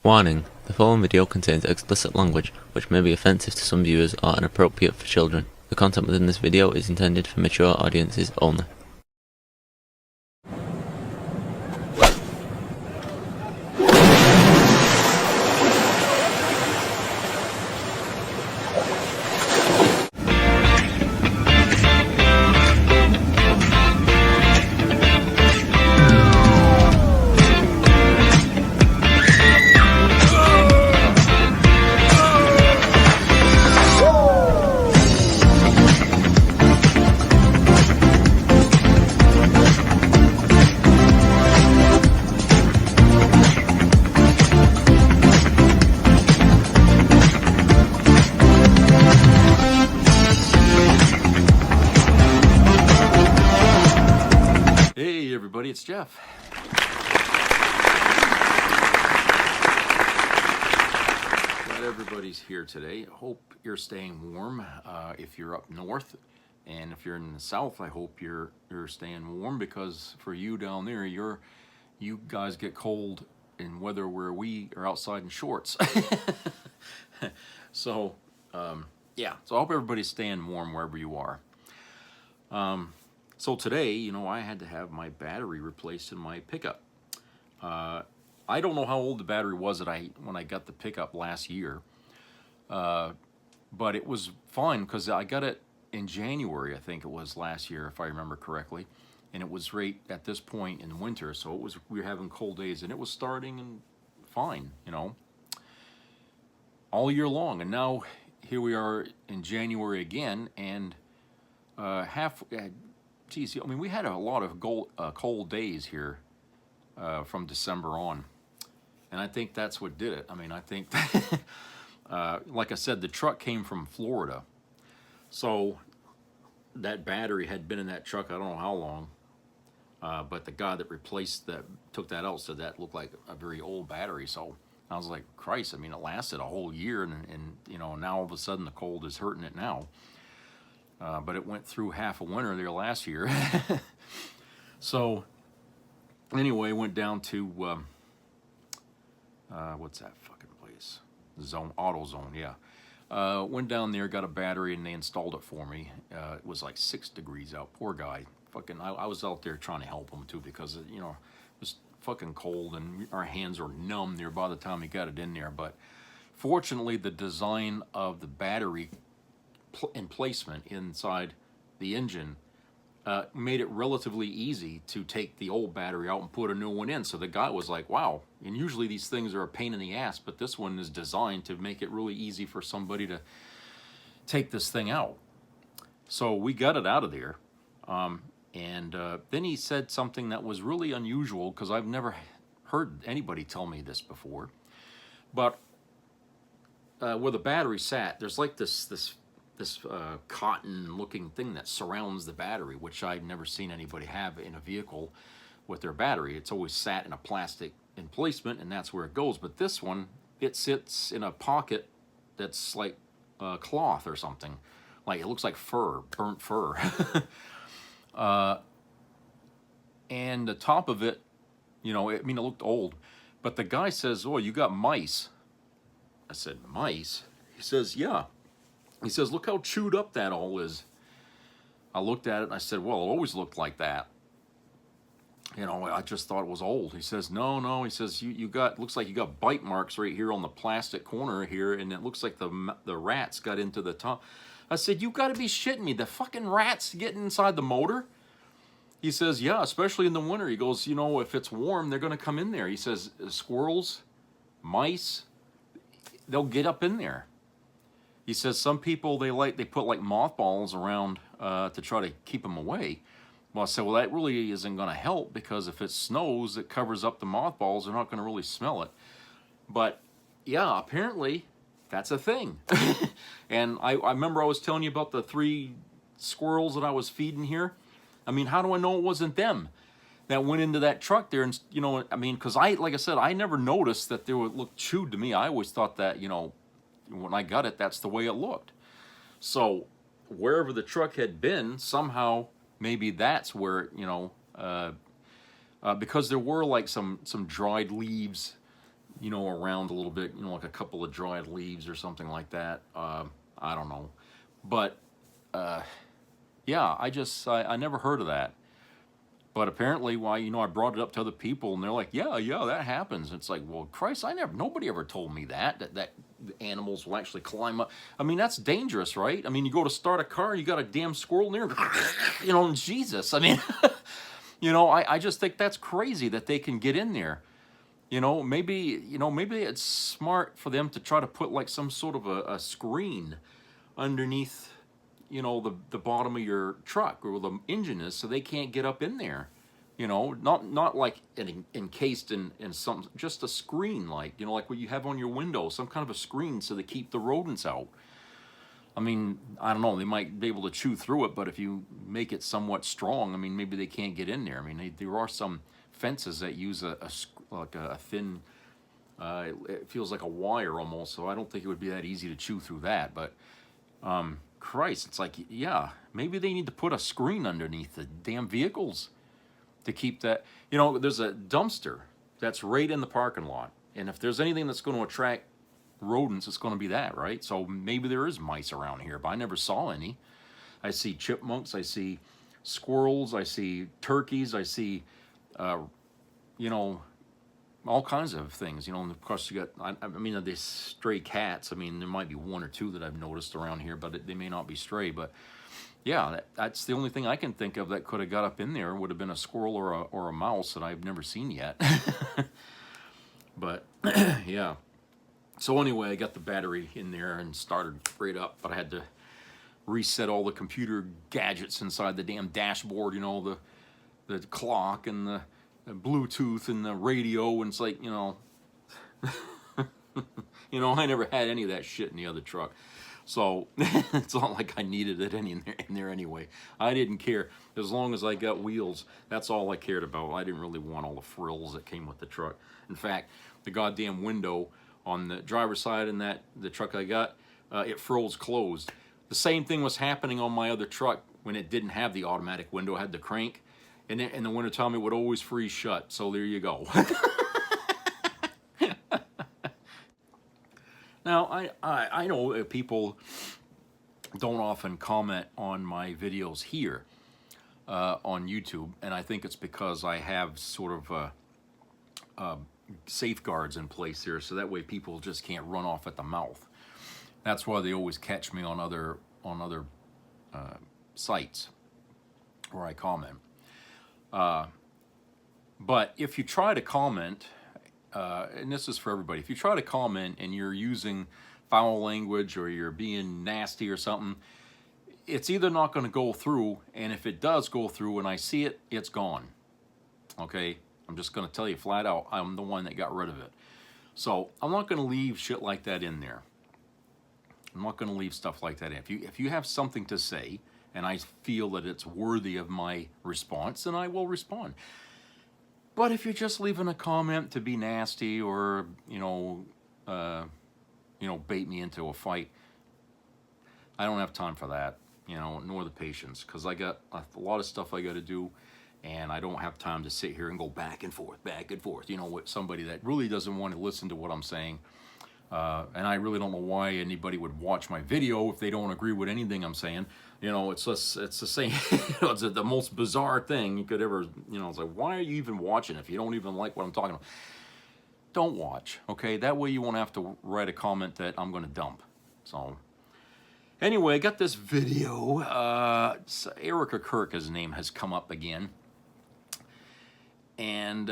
Warning: the following video contains explicit language, which may be offensive to some viewers or inappropriate for children. The content within this video is intended for mature audiences only. Hey everybody, it's Jeff. Glad everybody's here today. Hope you're staying warm if you're up north, and if you're in the south, I hope you're staying warm, because for you down there, you guys get cold in weather where we are outside in shorts. So yeah, so I hope everybody's staying warm wherever you are. So today, I had to have my battery replaced in my pickup. I don't know how old the battery was when I got the pickup last year, but it was fine because I got it in January, I think it was last year, if I remember correctly, and it was right at this point in winter, so we were having cold days, and it was starting and fine, all year long, and now here we are in January again, and geez, we had a lot of cold days here from December on, and I think that's what did it. I think, like I said, the truck came from Florida, so that battery had been in that truck I don't know how long, but the guy that took that out said that looked like a very old battery, so I was like, Christ, it lasted a whole year, and now all of a sudden the cold is hurting it now. But it went through half a winter there last year. So anyway, went down to what's that fucking place? AutoZone, yeah. Went down there, got a battery, and they installed it for me. It was like 6 degrees out. Poor guy. I was out there trying to help him too, because it was fucking cold, and our hands were numb there by the time he got it in there. But fortunately, the design of the battery and placement inside the engine made it relatively easy to take the old battery out and put a new one in. So the guy was like, wow. And usually these things are a pain in the ass, but this one is designed to make it really easy for somebody to take this thing out. So we got it out of there. And then he said something that was really unusual, because I've never heard anybody tell me this before. But where the battery sat, there's like this cotton-looking thing that surrounds the battery, which I've never seen anybody have in a vehicle with their battery. It's always sat in a plastic emplacement, and that's where it goes. But this one, it sits in a pocket that's like cloth or something. Like, it looks like fur, burnt fur. And the top of it, it looked old. But the guy says, oh, you got mice. I said, mice? He says, yeah. He says, look how chewed up that all is. I looked at it and I said, well, it always looked like that. I just thought it was old. He says, no. He says, looks like you got bite marks right here on the plastic corner here, and it looks like the rats got into the top. I said, you got to be shitting me. The fucking rats getting inside the motor? He says, yeah, especially in the winter. He goes, if it's warm, they're going to come in there. He says, squirrels, mice, they'll get up in there. He says some people, they put like mothballs around to try to keep them away. Well, I said, well, that really isn't going to help, because if it snows, it covers up the mothballs. They're not going to really smell it. But yeah, apparently that's a thing. And I remember I was telling you about the 3 squirrels that I was feeding here. How do I know it wasn't them that went into that truck there? And because like I said, I never noticed that they would look chewed to me. I always thought that, when I got it, that's the way it looked. So wherever the truck had been, somehow maybe that's where, because there were like some dried leaves you know, around a little bit, you know, like a couple of dried leaves or something like that. I don't know. But yeah, I never heard of that. But apparently, why, you know, I brought it up to other people, and they're like, "Yeah, yeah, that happens." It's like, well, Christ, nobody ever told me that animals will actually climb up. I mean, that's dangerous, right? I mean, you go to start a car, you got a damn squirrel near, you know, Jesus. I mean, you know, I just think that's crazy that they can get in there. You know, maybe it's smart for them to try to put like some sort of a screen underneath, you know, the bottom of your truck or the engine is, so they can't get up in there. You know, not like encased in some, just a screen, like, you know, like what you have on your window, some kind of a screen so they keep the rodents out. I mean, I don't know, they might be able to chew through it, but if you make it somewhat strong, I mean, maybe they can't get in there. I mean, there are some fences that use like a thin, it feels like a wire almost, so I don't think it would be that easy to chew through that. But Christ, it's like, yeah, maybe they need to put a screen underneath the damn vehicles to keep that. You know, there's a dumpster that's right in the parking lot, and if there's anything that's going to attract rodents, it's going to be that, right? So maybe there is mice around here, but I never saw any. I see chipmunks, I see squirrels, I see turkeys, I see, you know, all kinds of things, you know. And of course, you got, I mean, there's stray cats. I mean, there might be one or two that I've noticed around here, but they may not be stray. But yeah, that's the only thing I can think of that could have got up in there, would have been a squirrel or a mouse that I've never seen yet. But yeah. So anyway, I got the battery in there and started right up, but I had to reset all the computer gadgets inside the damn dashboard, you know, the clock and the Bluetooth and the radio, and it's like, you know, you know, I never had any of that shit in the other truck. So it's not like I needed it in there anyway. I didn't care. As long as I got wheels, that's all I cared about. I didn't really want all the frills that came with the truck. In fact, the goddamn window on the driver's side in the truck I got, it froze closed. The same thing was happening on my other truck when it didn't have the automatic window, it had the crank. And in the wintertime, it would always freeze shut. So there you go. Now, I know people don't often comment on my videos here on YouTube, and I think it's because I have sort of safeguards in place here, so that way people just can't run off at the mouth. That's why they always catch me on other sites where I comment. But if you try to comment, and this is for everybody, if you try to comment and you're using foul language or you're being nasty or something, it's either not going to go through, and if it does go through and I see it, it's gone. Okay? I'm just going to tell you flat out, I'm the one that got rid of it. So I'm not going to leave shit like that in there. I'm not going to leave stuff like that in. If you have something to say, and I feel that it's worthy of my response, then I will respond. But if you're just leaving a comment to be nasty or, you know, bait me into a fight, I don't have time for that, you know, nor the patience, because I got a lot of stuff I got to do, and I don't have time to sit here and go back and forth, you know, with somebody that really doesn't want to listen to what I'm saying. And I really don't know why anybody would watch my video if they don't agree with anything I'm saying. You know, it's the same, you know, it's the most bizarre thing you could ever, you know, it's like, why are you even watching if you don't even like what I'm talking about? Don't watch, okay? That way you won't have to write a comment that I'm going to dump. So, anyway, I got this video. Erika Kirk, his name has come up again. And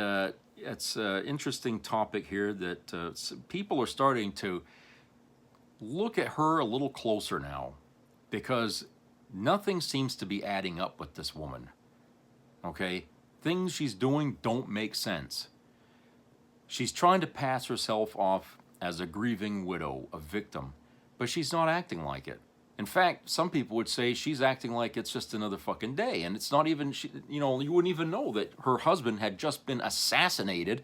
it's an interesting topic here that people are starting to look at her a little closer now, because nothing seems to be adding up with this woman. Okay? Things she's doing don't make sense. She's trying to pass herself off as a grieving widow, a victim, but she's not acting like it. In fact, some people would say she's acting like it's just another fucking day, and it's not even, you know, you wouldn't even know that her husband had just been assassinated.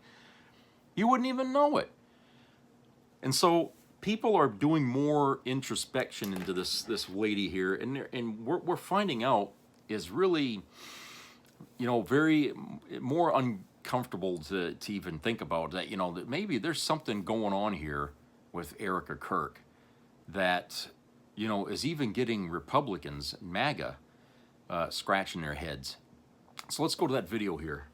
You wouldn't even know it. And so people are doing more introspection into this lady here, and we're finding out is really, you know, very more comfortable to even think about that, you know, that maybe there's something going on here with Erika Kirk that, you know, is even getting Republicans, MAGA, scratching their heads. So let's go to that video here.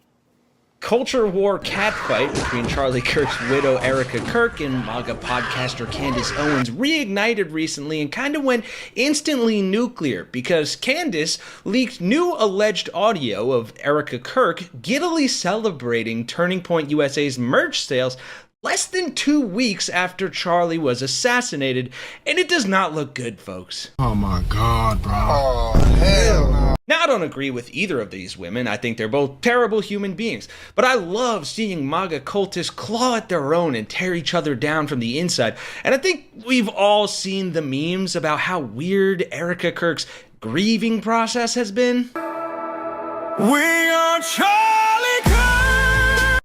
Culture war catfight between Charlie Kirk's widow Erika Kirk and MAGA podcaster Candace Owens reignited recently and kind of went instantly nuclear because Candace leaked new alleged audio of Erika Kirk giddily celebrating Turning Point USA's merch sales less than 2 weeks after Charlie was assassinated, and it does not look good, folks. Oh my God, bro. Oh, hell no. Now, I don't agree with either of these women. I think they're both terrible human beings. But I love seeing MAGA cultists claw at their own and tear each other down from the inside. And I think we've all seen the memes about how weird Erika Kirk's grieving process has been. We are Charlie Kirk.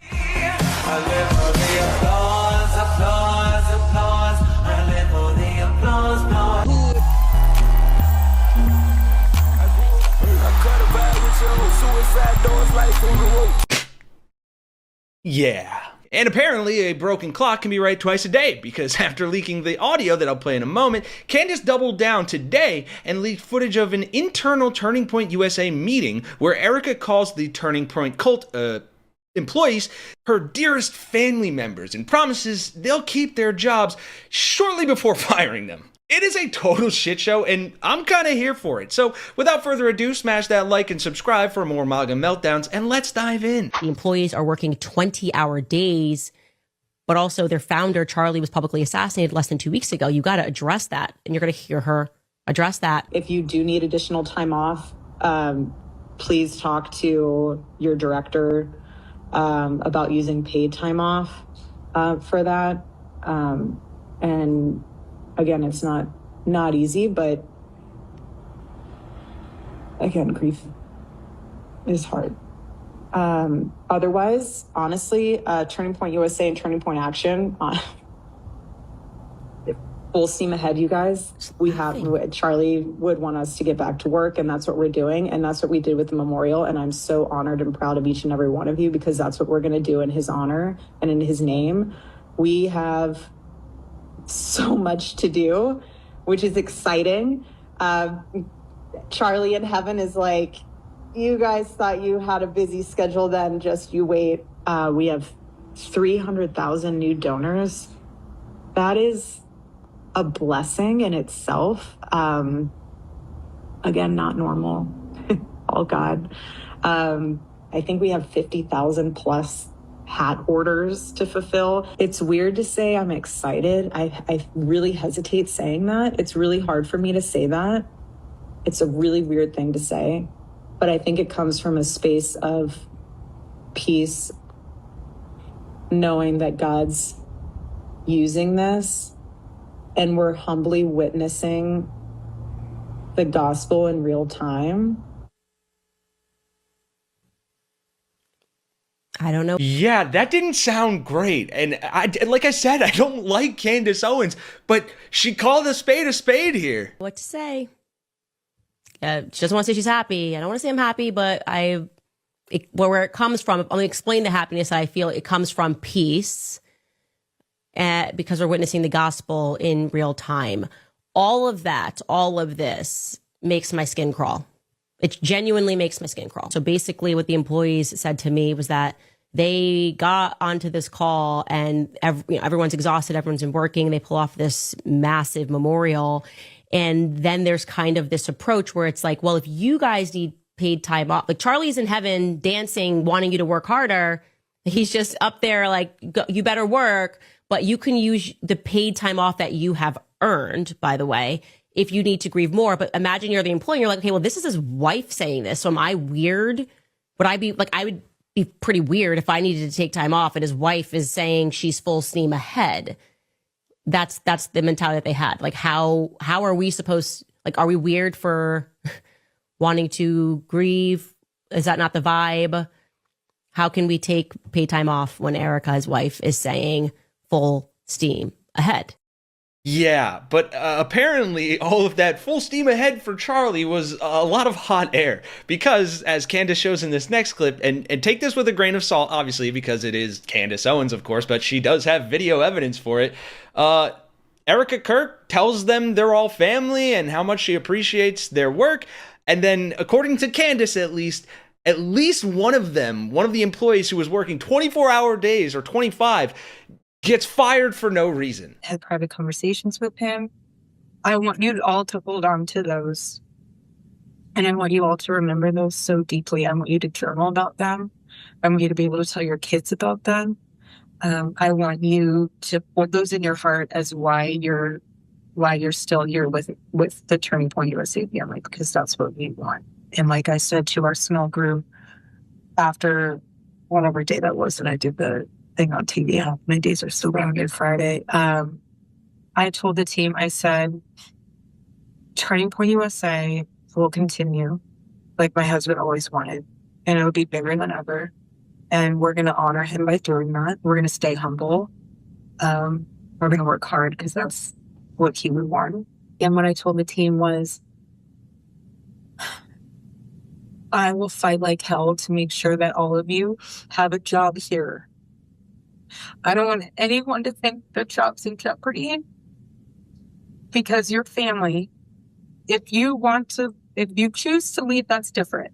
I live for the applause, applause, applause. I live for the applause, applause. I cut a bag with your suicide doors, lights on the road. Yeah. And apparently a broken clock can be right twice a day, because after leaking the audio that I'll play in a moment, Candace doubled down today and leaked footage of an internal Turning Point USA meeting where Erika calls the Turning Point cult employees her dearest family members and promises they'll keep their jobs shortly before firing them. It is a total shit show, and I'm kind of here for it. So without further ado, smash that like and subscribe for more MAGA meltdowns, and let's dive in. The employees are working 20-hour days, but also their founder, Charlie, was publicly assassinated less than 2 weeks ago. You got to address that, and you're going to hear her address that. If you do need additional time off, please talk to your director about using paid time off for that. And again, it's not easy, but again, grief is hard. Otherwise, honestly, Turning Point USA and Turning Point Action, full steam ahead, you guys. Charlie would want us to get back to work, and that's what we're doing, and that's what we did with the memorial, and I'm so honored and proud of each and every one of you, because that's what we're going to do in his honor and in his name. We have so much to do, which is exciting. Charlie in heaven is like, you guys thought you had a busy schedule, then just you wait. We have 300,000 new donors. That is a blessing in itself. Again, not normal. All God. I think we have 50,000 plus hat orders to fulfill. It's weird to say I'm excited. I really hesitate saying that. It's really hard for me to say that. It's a really weird thing to say, but I think it comes from a space of peace, knowing that God's using this and we're humbly witnessing the gospel in real time. I don't know. Yeah, that didn't sound great. And like I said, I don't like Candace Owens, but she called a spade here. What to say? She doesn't want to say she's happy. I don't want to say I'm happy, but where it comes from, I'm going to explain the happiness I feel. It comes from peace, because we're witnessing the gospel in real time. All of this makes my skin crawl. It genuinely makes my skin crawl. So basically what the employees said to me was that they got onto this call and everyone's exhausted, everyone's been working, they pull off this massive memorial. And then there's kind of this approach where it's like, well, if you guys need paid time off, like Charlie's in heaven dancing, wanting you to work harder. He's just up there like, you better work, but you can use the paid time off that you have earned, by the way, if you need to grieve more. But imagine you're the employee, you're like, okay, well, this is his wife saying this. So am I weird? Would I be like, I would be pretty weird if I needed to take time off and his wife is saying she's full steam ahead. That's the mentality that they had. Like, how are we supposed, like, are we weird for wanting to grieve? Is that not the vibe? How can we take paid time off when Erika, his wife, is saying full steam ahead? Yeah, but apparently all of that full steam ahead for Charlie was a lot of hot air. Because, as Candace shows in this next clip, and take this with a grain of salt, obviously, because it is Candace Owens, of course, but she does have video evidence for it. Erika Kirk tells them they're all family and how much she appreciates their work. And then, according to Candace at least one of them, one of the employees who was working 24-hour days or 25, gets fired for no reason. Had private conversations with him. I want you all to hold on to those. And I want you all to remember those so deeply. I want you to journal about them. I want you to be able to tell your kids about them. I want you to put those in your heart as why you're still here with the Turning Point USA family, because that's what we want. And like I said to our small group after whatever day that was that I did the thing on TV, how many days are still rounded Friday. I told the team, I said, Turning Point USA will continue like my husband always wanted, and it'll be bigger than ever. And we're going to honor him by doing that. We're going to stay humble. We're going to work hard because that's what he would want. And what I told the team was, I will fight like hell to make sure that all of you have a job here. I don't want anyone to think their job's in jeopardy, because your family, if you choose to leave, that's different.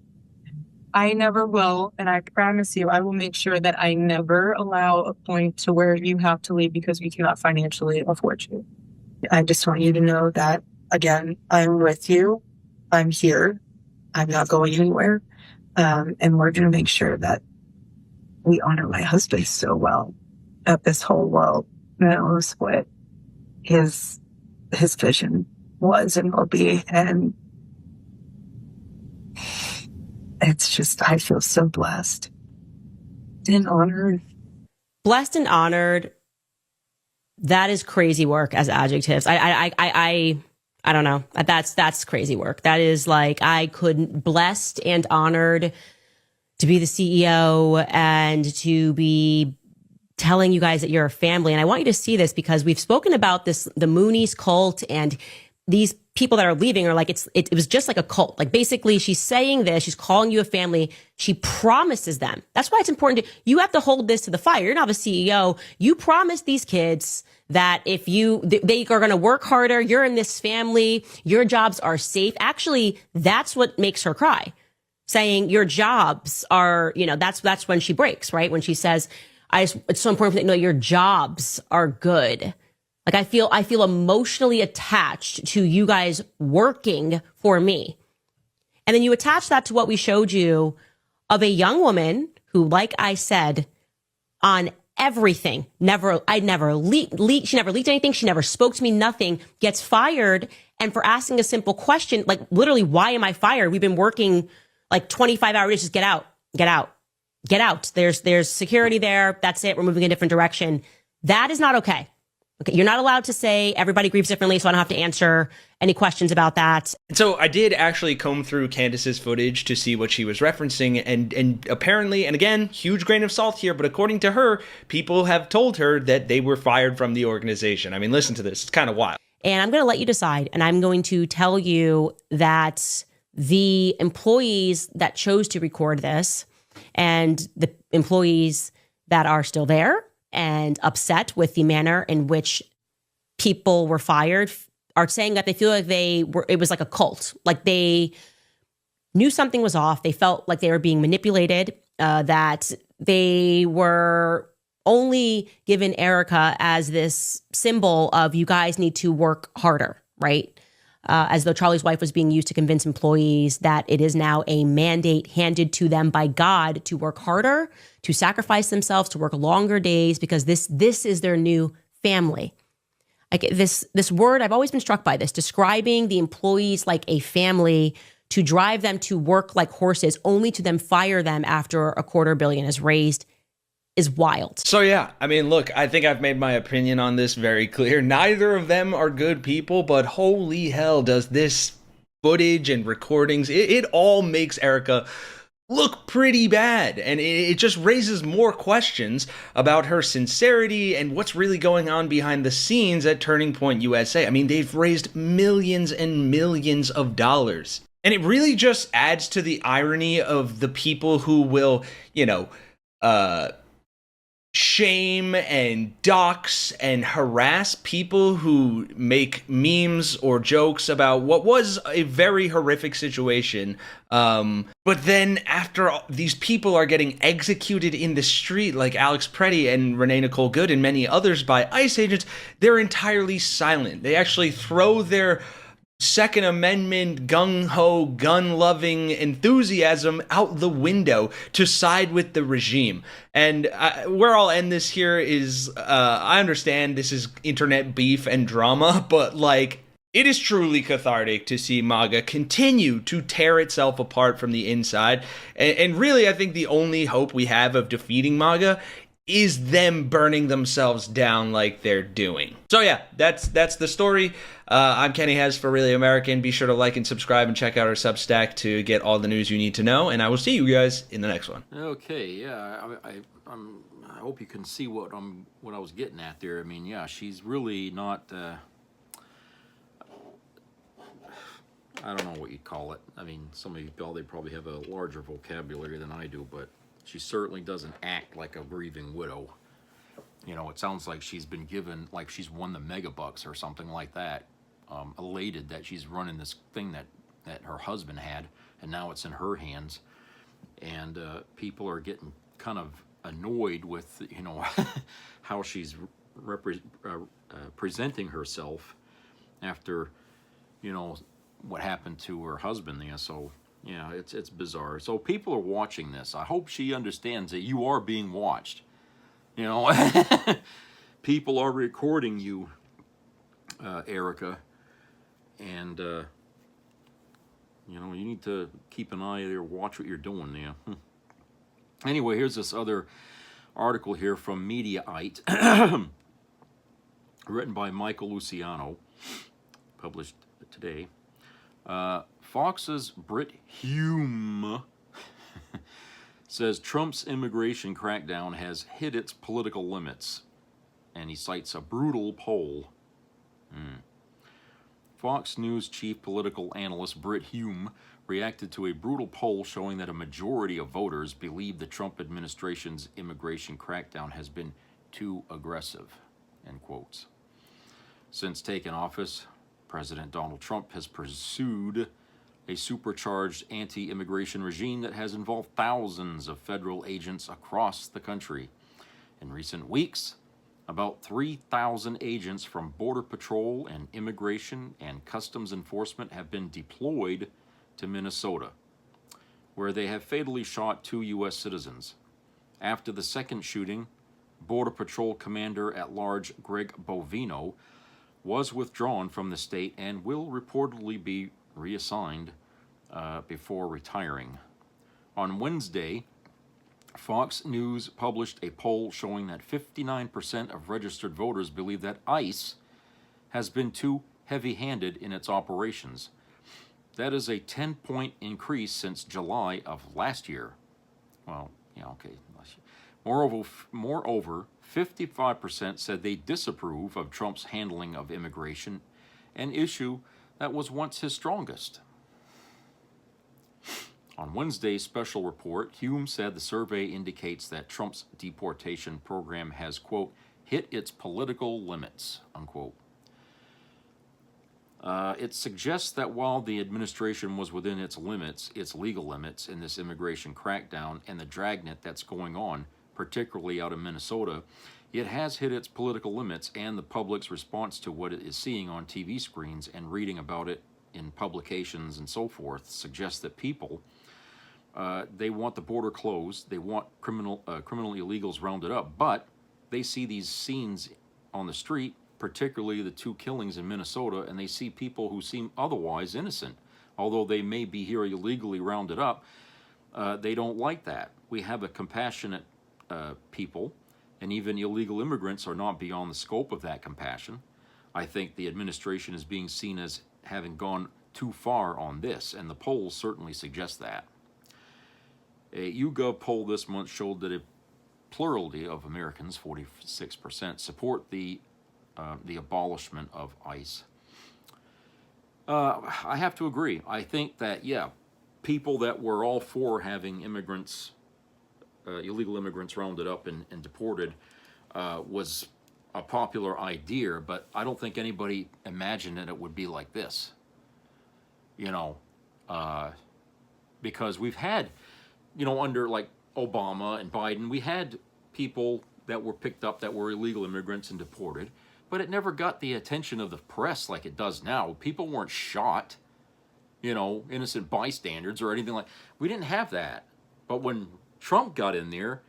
I never will, and I promise you, I will make sure that I never allow a point to where you have to leave because we cannot financially afford you. I just want you to know that, again, I'm with you. I'm here. I'm not going anywhere. And we're going to make sure that we honor my husband so well that this whole world knows what his vision was and will be. And it's just, I feel so blessed and honored. Blessed and honored. That is crazy work as adjectives. I don't know. That's crazy work. That is like, I couldn't, blessed and honored to be the CEO and to be telling you guys that you're a family. And I want you to see this because we've spoken about this, the Moonies cult, and these people that are leaving are like, it was just like a cult. Like basically she's saying this, she's calling you a family. She promises them. That's why it's important you have to hold this to the fire. You're not a CEO. You promise these kids that if they are going to work harder, you're in this family, your jobs are safe. Actually, that's what makes her cry. Saying your jobs are, that's when she breaks, right? When she says, it's so important to know your jobs are good. Like I feel emotionally attached to you guys working for me. And then you attach that to what we showed you of a young woman who, like I said, on everything, she never leaked anything. She never spoke to me, nothing, gets fired. And for asking a simple question, like literally, why am I fired? We've been working like 25 hours. Just get out. There's security there. That's it. We're moving a different direction. That is not okay. Okay, you're not allowed to say everybody grieves differently, so I don't have to answer any questions about that. And so I did actually comb through Candace's footage to see what she was referencing, and apparently, and again, huge grain of salt here, but according to her, people have told her that they were fired from the organization. I mean, listen to this. It's kind of wild. And I'm going to let you decide, and I'm going to tell you that the employees that chose to record this and the employees that are still there and upset with the manner in which people were fired are saying that they feel like it was like a cult. Like they knew something was off. They felt like they were being manipulated, that they were only given Erika as this symbol of you guys need to work harder, right? As though Charlie's wife was being used to convince employees that it is now a mandate handed to them by God to work harder, to sacrifice themselves, to work longer days, because this is their new family. Like this word, I've always been struck by this, describing the employees like a family, to drive them to work like horses, only to then fire them after $250 million is raised, is wild. So yeah, I mean, look, I think I've made my opinion on this very clear. Neither of them are good people, but holy hell does this footage and recordings, it all makes Erika look pretty bad, and it just raises more questions about her sincerity and what's really going on behind the scenes at Turning Point USA. I mean, they've raised millions and millions of dollars, and it really just adds to the irony of the people who will, shame and dox and harass people who make memes or jokes about what was a very horrific situation. But then after these people are getting executed in the street, like Alex Preddy and Renee Nicole Good and many others by ICE agents, they're entirely silent. They actually throw their Second Amendment, gung-ho, gun-loving enthusiasm out the window to side with the regime. And where I'll end this here is, I understand this is internet beef and drama, but, it is truly cathartic to see MAGA continue to tear itself apart from the inside. And really, I think the only hope we have of defeating MAGA is them burning themselves down like they're doing. So yeah, that's the story. I'm Kenny Hez for Really American. Be sure to like and subscribe and check out our Substack to get all the news you need to know. And I will see you guys in the next one. Okay, yeah, I hope you can see what I was getting at there. I mean, yeah, she's really not. I don't know what you'd call it. I mean, some of you they probably have a larger vocabulary than I do, but she certainly doesn't act like a grieving widow. It sounds like she's been given, like she's won the megabucks or something like that. Elated that she's running this thing that her husband had, and now it's in her hands. And people are getting kind of annoyed with, how she's presenting herself after, what happened to her husband there. So yeah, it's bizarre. So people are watching this. I hope she understands that you are being watched. People are recording you, Erika, and you need to keep an eye there, watch what you're doing there. Anyway, here's this other article here from Mediaite, written by Michael Luciano, published today. Fox's Brit Hume says Trump's immigration crackdown has hit its political limits, and he cites a brutal poll. Fox News chief political analyst Brit Hume reacted to a brutal poll showing that a majority of voters believe the Trump administration's immigration crackdown has been too aggressive, end quotes. Since taking office, President Donald Trump has pursued a supercharged anti-immigration regime that has involved thousands of federal agents across the country. In recent weeks, about 3,000 agents from Border Patrol and Immigration and Customs Enforcement have been deployed to Minnesota, where they have fatally shot 2 U.S. citizens. After the second shooting, Border Patrol Commander-at-Large Greg Bovino was withdrawn from the state and will reportedly be reassigned before retiring. On Wednesday, Fox News published a poll showing that 59% of registered voters believe that ICE has been too heavy-handed in its operations. That is a 10-point increase since July of last year. Well, yeah, okay. Moreover, 55% said they disapprove of Trump's handling of immigration, an issue that was once his strongest. On Wednesday's special report, Hume said the survey indicates that Trump's deportation program has, quote, hit its political limits, unquote. It suggests that while the administration was within its limits, its legal limits, in this immigration crackdown and the dragnet that's going on, particularly out of Minnesota, it has hit its political limits, and the public's response to what it is seeing on TV screens and reading about it in publications and so forth suggests that people, they want the border closed, they want criminal illegals rounded up, but they see these scenes on the street, particularly the 2 killings in Minnesota, and they see people who seem otherwise innocent. Although they may be here illegally rounded up, they don't like that. We have a compassionate people, and even illegal immigrants are not beyond the scope of that compassion. I think the administration is being seen as having gone too far on this, and the polls certainly suggest that. A YouGov poll this month showed that a plurality of Americans, 46%, support the abolishment of ICE. I have to agree. I think that, yeah, people that were all for having immigrants, illegal immigrants rounded up and deported was a popular idea, but I don't think anybody imagined that it would be like this. You know, because we've had, you know, under like Obama and Biden, we had people that were picked up that were illegal immigrants and deported, but it never got the attention of the press like it does now. People weren't shot, you know, innocent bystanders or anything like. We didn't have that. But when Trump got in there,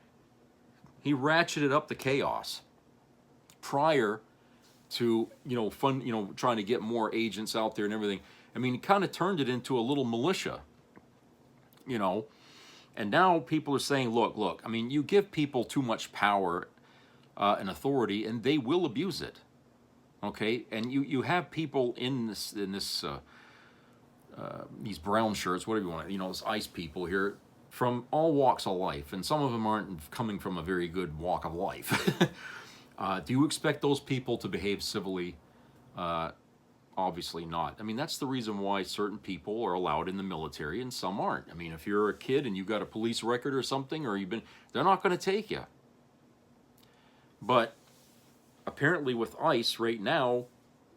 he ratcheted up the chaos. Prior to, you know, trying to get more agents out there and everything. I mean, he kind of turned it into a little militia, you know. And now people are saying, look, I mean, you give people too much power and authority, and they will abuse it. Okay, and you have people in this these brown shirts, whatever you want, you know, this ICE people here from all walks of life, and some of them aren't coming from a very good walk of life. Do you expect those people to behave civilly? Obviously not. I mean, that's the reason why certain people are allowed in the military and some aren't. I mean, if you're a kid and you've got a police record or something, or they're not going to take you. But apparently with ICE right now,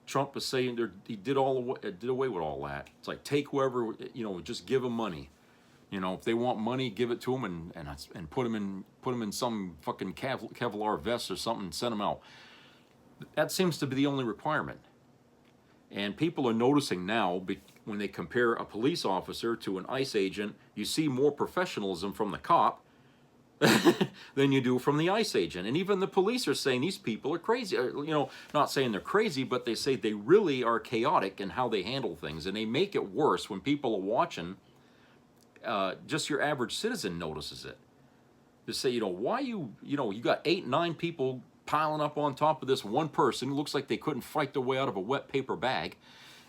Trump is saying he did away with all that. It's like, take whoever, you know, just give them money. You know, if they want money, give it to them and put them in some fucking Kevlar vest or something and send them out. That seems to be the only requirement. And people are noticing now, when they compare a police officer to an ICE agent, you see more professionalism from the cop than you do from the ICE agent. And even the police are saying these people are crazy. You know, not saying they're crazy, but they say they really are chaotic in how they handle things. And they make it worse when people are watching. Just your average citizen notices it. They say, you know, why you got 8, 9 people piling up on top of this one person who looks like they couldn't fight their way out of a wet paper bag.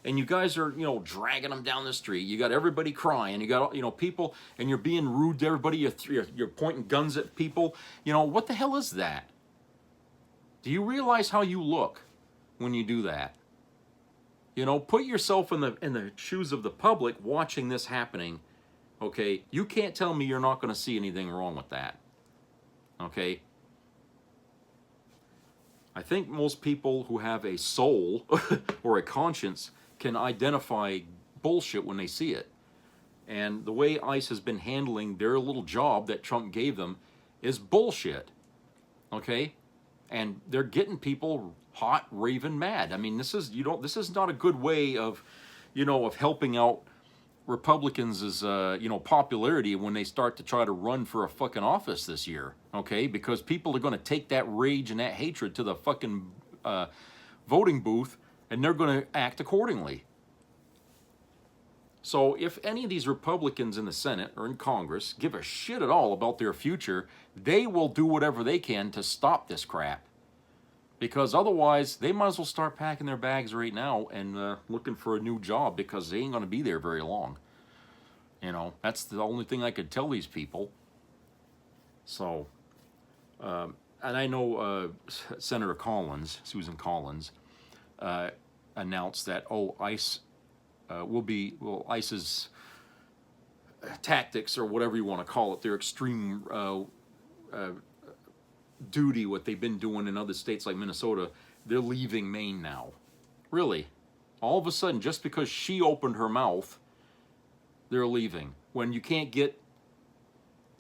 And you guys are, you know, dragging them down the street. You got everybody crying. You got, you know, people, and you're being rude to everybody. You're pointing guns at people. You know, what the hell is that? Do you realize how you look when you do that? You know, put yourself in the shoes of the public watching this happening. Okay, you can't tell me you're not going to see anything wrong with that. Okay? I think most people who have a soul or a conscience can identify bullshit when they see it. And the way ICE has been handling their little job that Trump gave them is bullshit. Okay? And they're getting people hot, raving mad. I mean, this is not a good way of, you know, of helping out Republicans' you know, popularity when they start to try to run for a fucking office this year, okay? Because people are going to take that rage and that hatred to the fucking voting booth, and they're going to act accordingly. So if any of these Republicans in the Senate or in Congress give a shit at all about their future, they will do whatever they can to stop this crap. Because otherwise, they might as well start packing their bags right now and looking for a new job, because they ain't going to be there very long. You know, that's the only thing I could tell these people. So, and I know Senator Collins, Susan Collins, announced that, ICE ICE's tactics, or whatever you want to call it, their extreme duty, what they've been doing in other states like Minnesota, they're leaving Maine now. Really? All of a sudden, just because she opened her mouth, they're leaving. When you can't get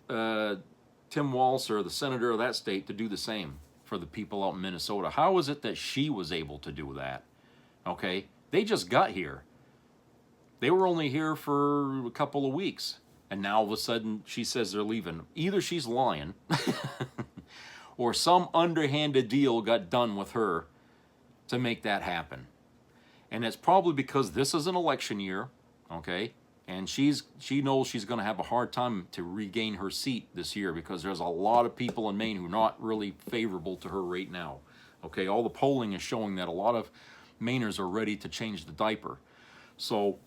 Tim Walz, or the senator of that state, to do the same for the people out in Minnesota. How is it that she was able to do that? Okay? They just got here. They were only here for a couple of weeks. And now all of a sudden she says they're leaving. Either she's lying or some underhanded deal got done with her to make that happen. And it's probably because this is an election year, okay? And she knows she's going to have a hard time to regain her seat this year, because there's a lot of people in Maine who are not really favorable to her right now. Okay, all the polling is showing that a lot of Mainers are ready to change the diaper. So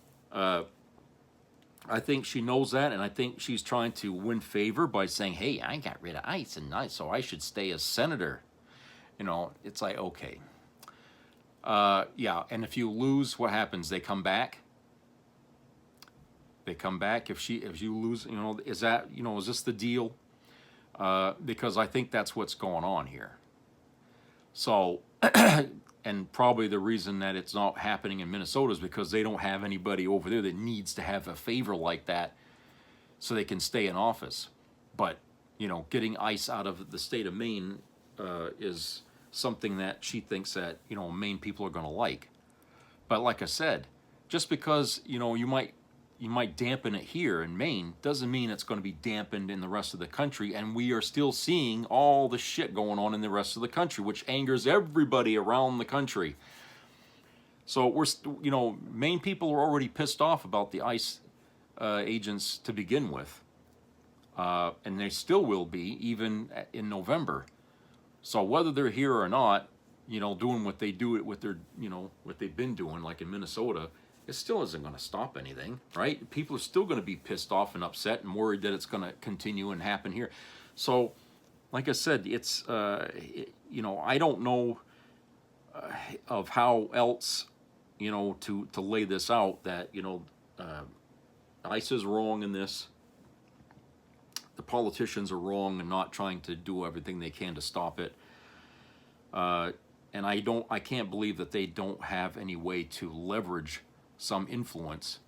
I think she knows that, and I think she's trying to win favor by saying, hey, I got rid of ICE, so I should stay as senator. You know, it's like, okay. Yeah, and if you lose, what happens? They come back? They come back if you lose, you know, is this the deal? Because I think that's what's going on here. So, and probably the reason that it's not happening in Minnesota is because they don't have anybody over there that needs to have a favor like that so they can stay in office. But, you know, getting ICE out of the state of Maine is something that she thinks that, you know, Maine people are going to like. But like I said, just because, you know, you might dampen it here in Maine doesn't mean it's going to be dampened in the rest of the country, and we are still seeing all the shit going on in the rest of the country, which angers everybody around the country. So we're, you know, Maine people are already pissed off about the ICE agents to begin with, and they still will be even in November. So whether they're here or not, you know, doing what they do, what they've been doing, like in Minnesota, it still isn't going to stop anything, right? People are still going to be pissed off and upset and worried that it's going to continue and happen here. So, like I said, it's, you know, I don't know of how else, you know, to lay this out that, you know, ICE is wrong in this. The politicians are wrong and not trying to do everything they can to stop it. And I can't believe that they don't have any way to leverage some influence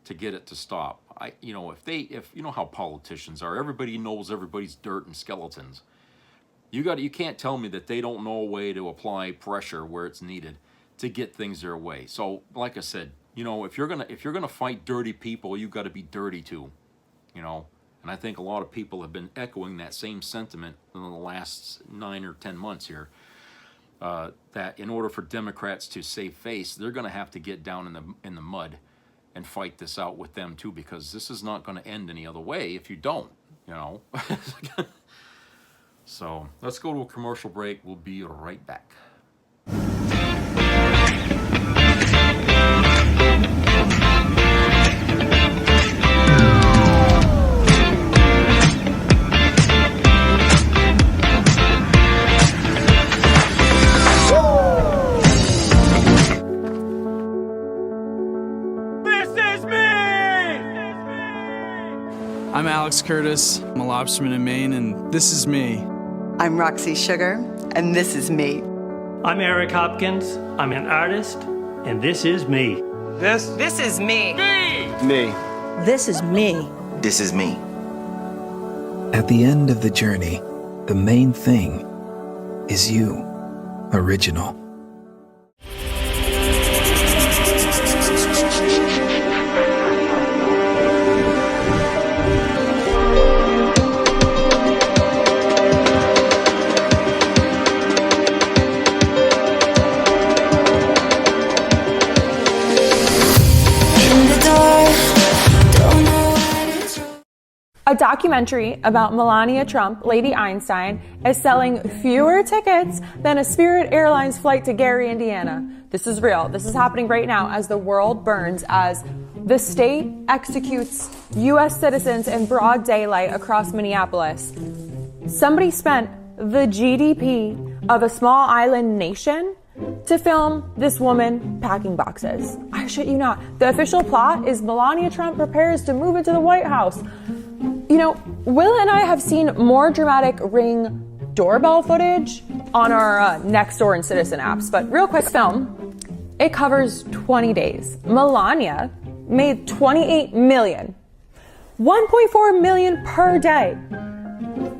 to get it to stop. You know, if you know how politicians are, everybody knows everybody's dirt and skeletons. You can't tell me that they don't know a way to apply pressure where it's needed to get things their way. So, like I said, you know, if you're gonna fight dirty people, you got to be dirty too, you know. And I think a lot of people have been echoing that same sentiment in the last 9 or 10 months here. That in order for Democrats to save face, they're going to have to get down in the mud and fight this out with them too, because this is not going to end any other way if you don't, you know. So let's go to a commercial break. We'll be right back. I'm Alex Curtis. I'm a lobsterman in Maine, and this is me. I'm Roxy Sugar, and this is me. I'm Eric Hopkins. I'm an artist, and this is me. This is me. Me. This is me. This is me. At the end of the journey, the main thing is you, original. A documentary about Melania Trump, Lady Einstein, is selling fewer tickets than a Spirit Airlines flight to Gary, Indiana. This is real. This is happening right now as the world burns, as the state executes U.S. citizens in broad daylight across Minneapolis. Somebody spent the GDP of a small island nation to film this woman packing boxes. I shit you not. The official plot is Melania Trump prepares to move into the White House. You know, Will and I have seen more dramatic Ring doorbell footage on our Nextdoor and Citizen apps, but real quick film, it covers 20 days. Melania made $28 million, $1.4 million per day.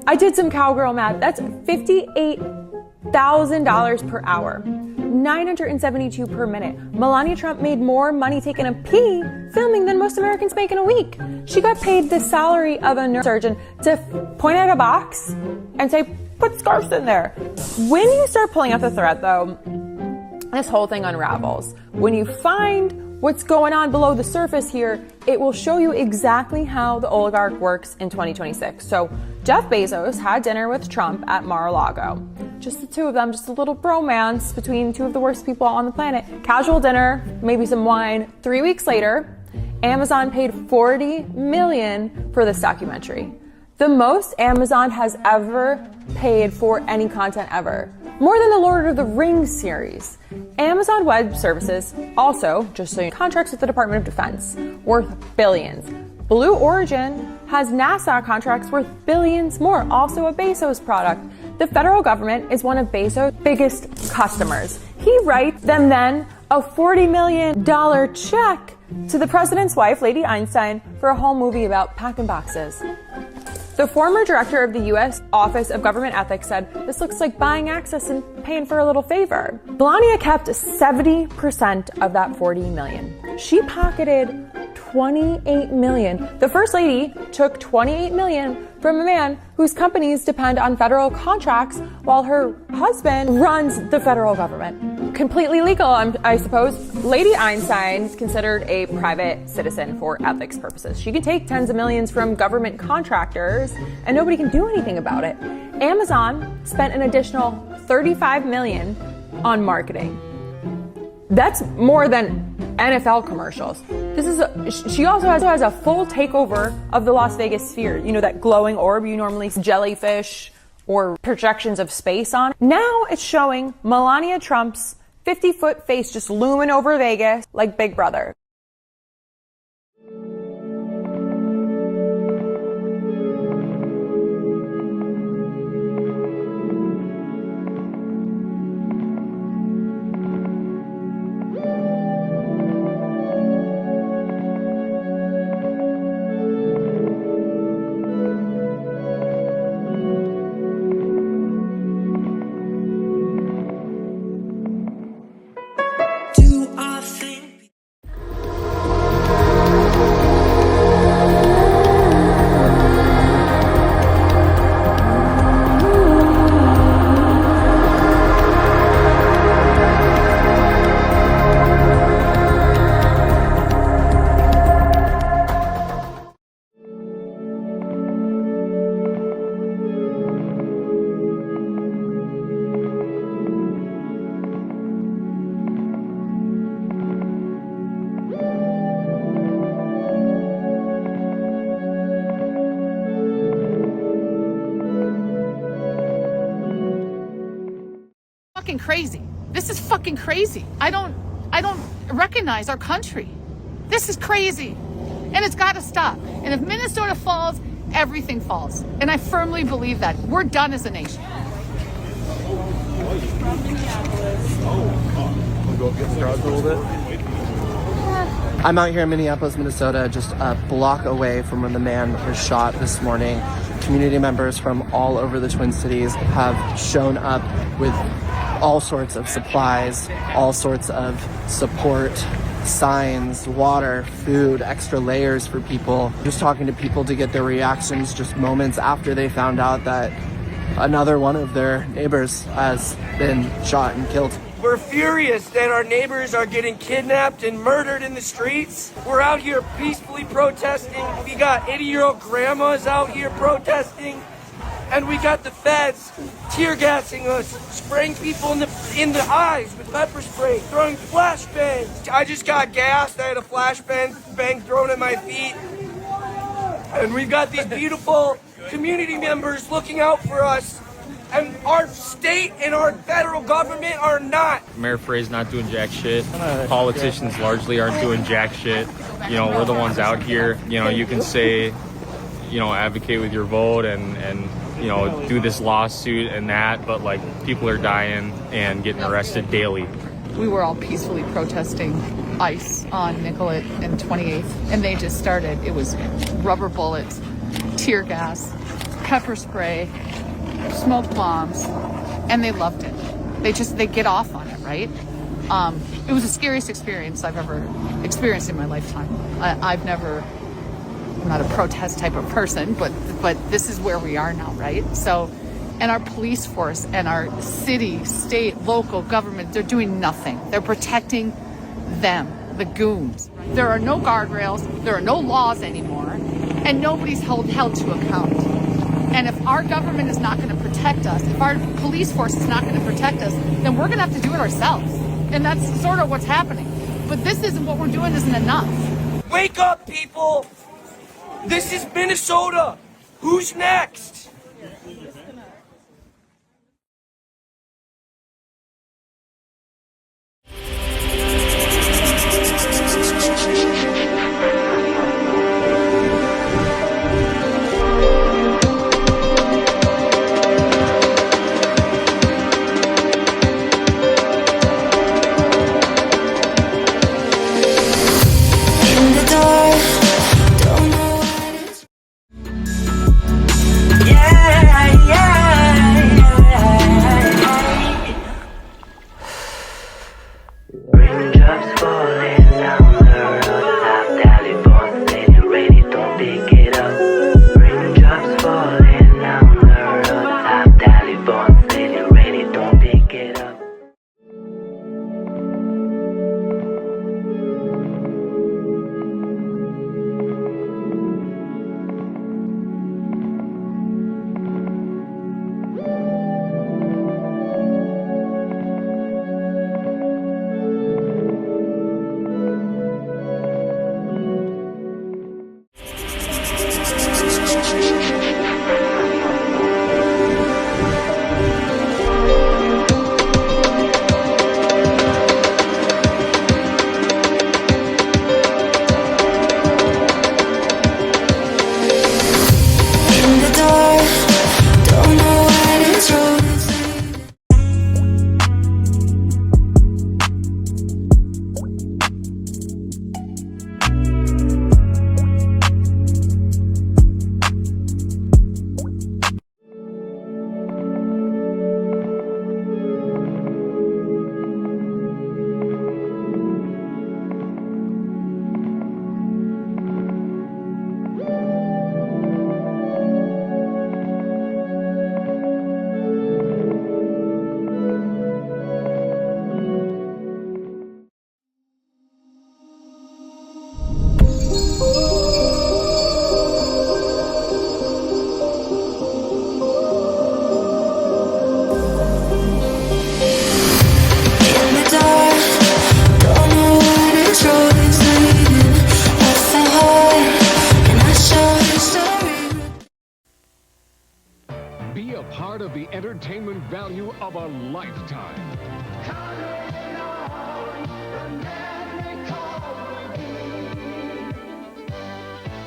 I did some cowgirl math. That's $58,000 per hour, $972 per minute. Melania Trump made more money taking a pee filming than most Americans make in a week. She got paid the salary of a neurosurgeon to point at a box and say, put scarves in there. When you start pulling out the thread, though, this whole thing unravels. When you find what's going on below the surface here, it will show you exactly how the oligarch works in 2026. So Jeff Bezos had dinner with Trump at Mar-a-Lago. Just the two of them, just a little bromance between two of the worst people on the planet. Casual dinner, maybe some wine. 3 weeks later, Amazon paid $40 million for this documentary. The most Amazon has ever paid for any content ever. More than the Lord of the Rings series. Amazon Web Services also, just so you know, contracts with the Department of Defense, worth billions. Blue Origin has NASA contracts worth billions more, also a Bezos product. The federal government is one of Bezos' biggest customers. He writes them then a $40 million check to the president's wife, Lady Einstein, for a whole movie about packing boxes. The former director of the U.S. Office of Government Ethics said, "This looks like buying access and paying for a little favor." Melania kept 70% of that $40 million. She pocketed $28 million. The First Lady took $28 million from a man whose companies depend on federal contracts while her husband runs the federal government. Completely legal, I suppose. Lady Einstein is considered a private citizen for ethics purposes. She can take tens of millions from government contractors and nobody can do anything about it. Amazon spent an additional $35 million on marketing. That's more than NFL commercials. She also has a full takeover of the Las Vegas sphere. You know, that glowing orb you normally see jellyfish or projections of space on. Now it's showing Melania Trump's 50-foot face just looming over Vegas like Big Brother. Crazy. This is fucking crazy. I don't recognize our country. This is crazy. And it's got to stop. And if Minnesota falls, everything falls. And I firmly believe that. We're done as a nation. I'm out here in Minneapolis, Minnesota, just a block away from where the man was shot this morning. Community members from all over the Twin Cities have shown up with all sorts of supplies, all sorts of support, signs, water, food, extra layers for people. Just talking to people to get their reactions just moments after they found out that another one of their neighbors has been shot and killed. We're furious that our neighbors are getting kidnapped and murdered in the streets. We're out here peacefully protesting. We got 80-year-old grandmas out here protesting. And we got the feds tear gassing us, spraying people in the eyes with pepper spray, throwing flashbangs. I just got gassed. I had a flashbang thrown at my feet. And we've got these beautiful community members looking out for us. And our state and our federal government are not. Mayor Frey's not doing jack shit. Politicians largely aren't doing jack shit. You know, we're the ones out here. You know, you can say, you know, advocate with your vote and you know, do this lawsuit and that, but like people are dying and getting arrested daily. We were all peacefully protesting ICE on Nicollet and 28th, and they just started. It was rubber bullets, tear gas, pepper spray, smoke bombs, and they loved it. They get off on it, right? It was the scariest experience I've ever experienced in my lifetime. I'm not a protest type of person, but this is where we are now, right? So, and our police force and our city, state, local government, they're doing nothing. They're protecting them, the goons. There are no guardrails, there are no laws anymore, and nobody's held to account. And if our government is not going to protect us, if our police force is not going to protect us, then we're going to have to do it ourselves. And that's sort of what's happening. But this isn't what we're doing isn't enough. Wake up, people! This is Minnesota! Who's next? Be a part of the entertainment value of a lifetime.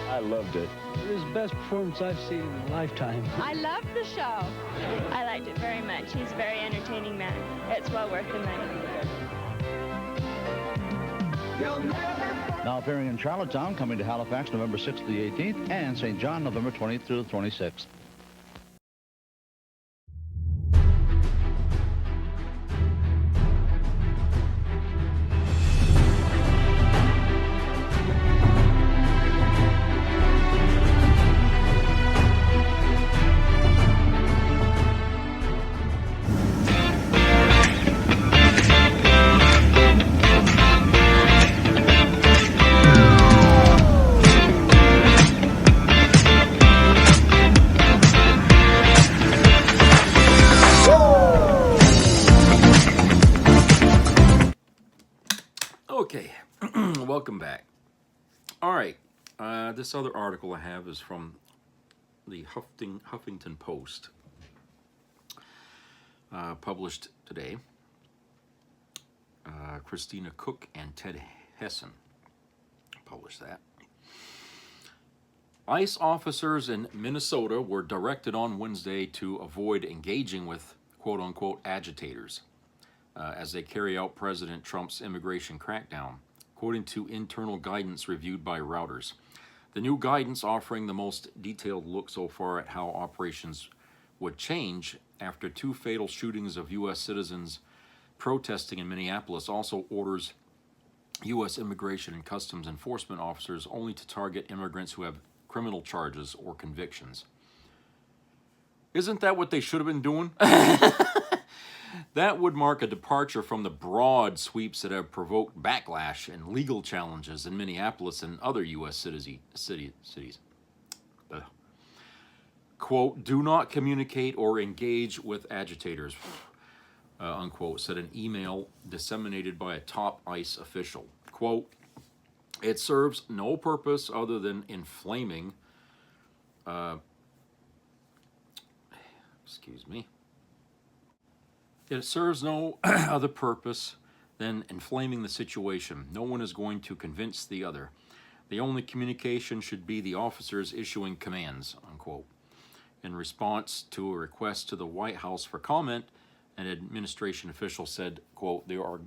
I loved it. It was the best performance I've seen in a lifetime. I loved the show. I liked it very much. He's a very entertaining man. It's well worth the money. Now appearing in Charlottetown, coming to Halifax November 6th to the 18th, and St. John November 20th through the 26th. Okay, welcome back. All right, this other article I have is from the Huffington Post, published today. Christina Cook and Ted Hessen published that. ICE officers in Minnesota were directed on Wednesday to avoid engaging with quote-unquote agitators as they carry out President Trump's immigration crackdown, according to internal guidance reviewed by Reuters. The new guidance, offering the most detailed look so far at how operations would change after two fatal shootings of U.S. citizens protesting in Minneapolis, also orders U.S. Immigration and Customs Enforcement officers only to target immigrants who have criminal charges or convictions. Isn't that what they should have been doing? That would mark a departure from the broad sweeps that have provoked backlash and legal challenges in Minneapolis and other U.S. cities. Quote, do not communicate or engage with agitators, unquote, said an email disseminated by a top ICE official. Quote, It serves no purpose other than inflaming, excuse me. It serves no other purpose than inflaming the situation. No one is going to convince the other. The only communication should be the officers issuing commands, unquote. In response to a request to the White House for comment, an administration official said, quote, there are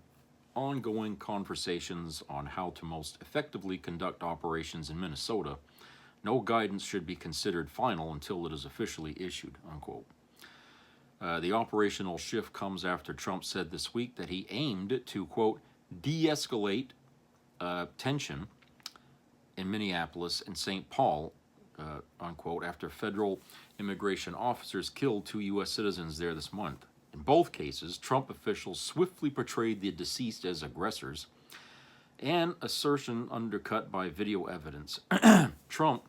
ongoing conversations on how to most effectively conduct operations in Minnesota. No guidance should be considered final until it is officially issued, unquote. The operational shift comes after Trump said this week that he aimed to, quote, de-escalate tension in Minneapolis and St. Paul, unquote, after federal immigration officers killed 2 U.S. citizens there this month. In both cases, Trump officials swiftly portrayed the deceased as aggressors, an assertion undercut by video evidence. Trump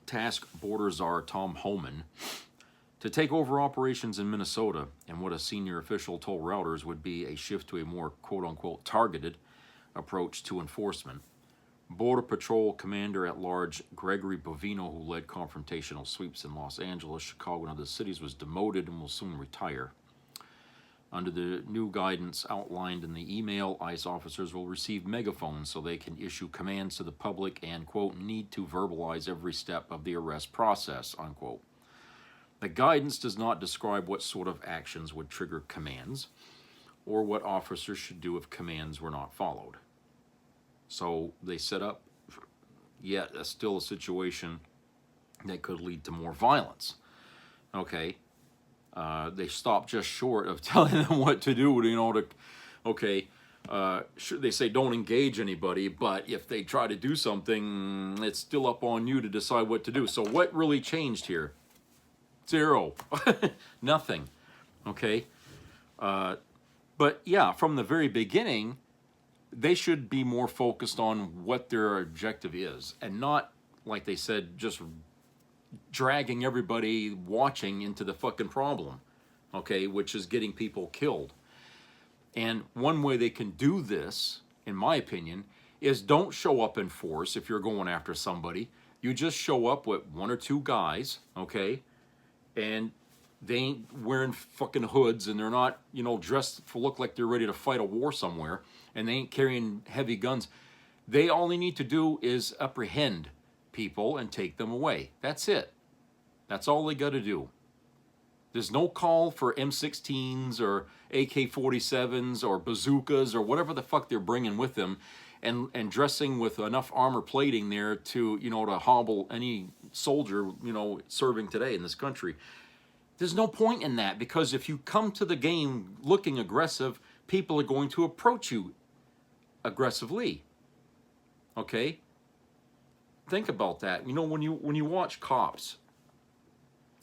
tasked border czar Tom Homan to take over operations in Minnesota, and what a senior official told Reuters would be a shift to a more quote-unquote targeted approach to enforcement. Border Patrol Commander-at-Large Gregory Bovino, who led confrontational sweeps in Los Angeles, Chicago, and other cities, was demoted and will soon retire. Under the new guidance outlined in the email, ICE officers will receive megaphones so they can issue commands to the public and, quote, need to verbalize every step of the arrest process, unquote. The guidance does not describe what sort of actions would trigger commands or what officers should do if commands were not followed. So they set up yet still a situation that could lead to more violence. Okay. They stopped just short of telling them what to do, they say don't engage anybody, but if they try to do something, it's still up on you to decide what to do. So what really changed here? Zero. Nothing. Okay. But yeah, from the very beginning, they should be more focused on what their objective is and not, like they said, just dragging everybody watching into the fucking problem, okay, which is getting people killed. And one way they can do this, in my opinion, is don't show up in force if you're going after somebody. You just show up with 1 or 2 guys, okay, and they ain't wearing fucking hoods and they're not, dressed to look like they're ready to fight a war somewhere, and they ain't carrying heavy guns. All they need to do is apprehend people and take them away. That's it. That's all they got to do. There's no call for M16s or AK-47s or bazookas or whatever the fuck they're bringing with them and dressing with enough armor plating there to, to hobble any soldier, serving today in this country. There's no point in that, because if you come to the game looking aggressive, people are going to approach you aggressively. Okay? Think about that. When you watch cops,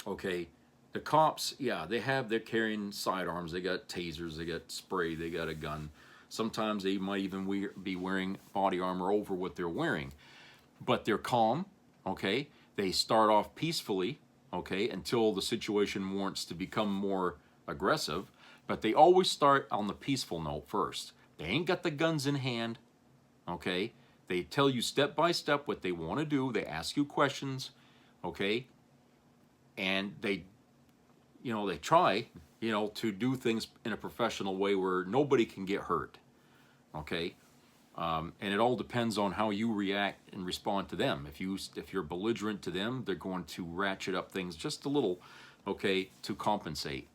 okay, the cops, yeah, they're carrying sidearms, they got tasers, they got spray, they got a gun. Sometimes they might even be wearing body armor over what they're wearing. But they're calm, okay? They start off peacefully, okay, until the situation warrants to become more aggressive. But they always start on the peaceful note first. They ain't got the guns in hand, okay? They tell you step by step what they want to do. They ask you questions, okay? And they try, to do things in a professional way where nobody can get hurt, okay? And it all depends on how you react and respond to them. If you're belligerent to them, they're going to ratchet up things just a little, okay, to compensate.